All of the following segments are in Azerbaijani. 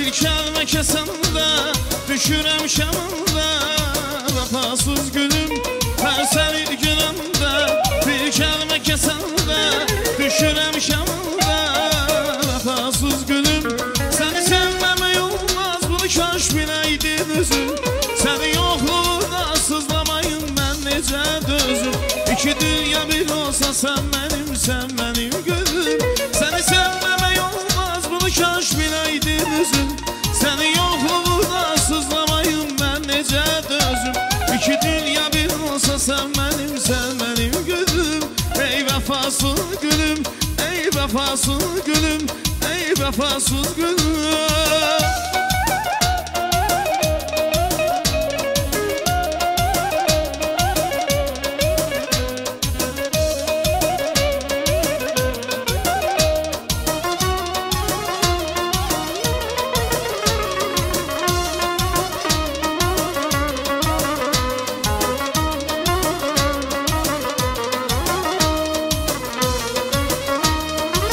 bir kəlmə kəsəndə düşürəm şəmində, vəfasız gülüm hər səni görəndə. Bir kəlmə kəsəndə düşürəm şəmində, vəfasız gülüm. Səni sevməmək olmaz, bunu kaş biləydin özün. Səni yoxluğunda sızlamayım mən necə dözüm. İki dünya bir olsa sən mənim gülüm. Səni sevməmək olmaz, bunu kaş biləydin özün. Səni yoxluğunda sızlamayım mən necə dözüm. İki dünya bir olsa sən mənim gülüm. Ey vəfasız gülüm, ey vəfasız gülüm, ey vəfasız gülüm.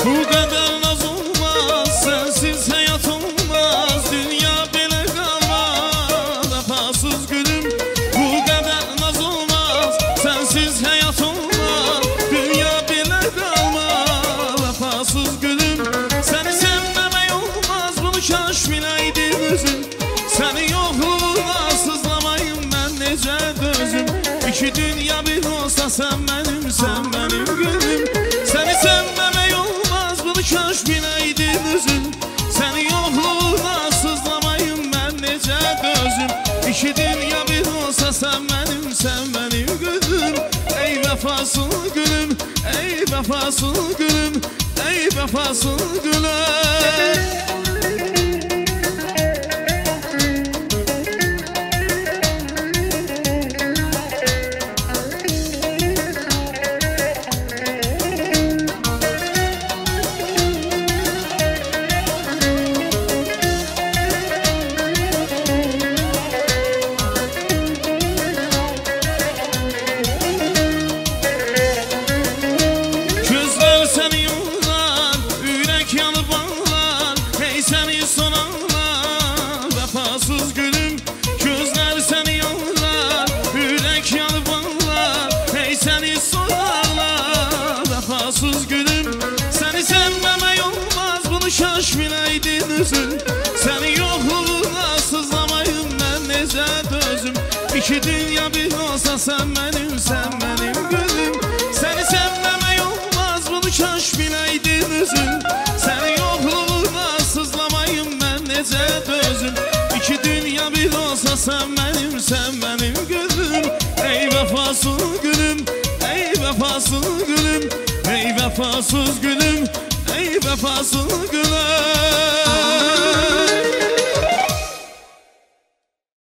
Bu qədər naz olmaz, sənsiz həyat olmaz. Dünya belə qalmaz, vəfasız gülüm. Bu qədər naz olmaz, sənsiz həyat olmaz. Dünya belə qalmaz, vəfasız gülüm. Səni sevməmək olmaz, bunu kaş biləydin özün. Səni yoxluğuna sızlamayım mən necə dözüm. İki dünya bir olsa sən mənim gülüm. Səni sevməmək olmaz, bunu kaş biləydin özün. Səni yoxluğuna sızlamayım mən necə dözüm. İki dünya bir olsa sən mənim gülüm. Ey vəfasız gülüm, ey vəfasız gülüm, ey vəfasız gülüm. Vəfasız gülüm, gözlər səni yollar, ürək yanıb ağlar, ey səni sorarlar. Vəfasız gülüm, səni sevməmək olmaz, bunu kaş biləydin özün. Səni yoxluğuna sızlamayım mən necə dözüm. İki dünya bir olsa sən mənim gülüm. Səni sevməmək olmaz, bunu kaş biləydin özün. Səni yoxluğuna sızlamayım mən necə dözüm. İki dünya bir olsa sən mənim gülüm. Ey vəfasız gülüm, ey vəfasız gülüm, ey vəfasız gülüm, ey vəfasız gülüm.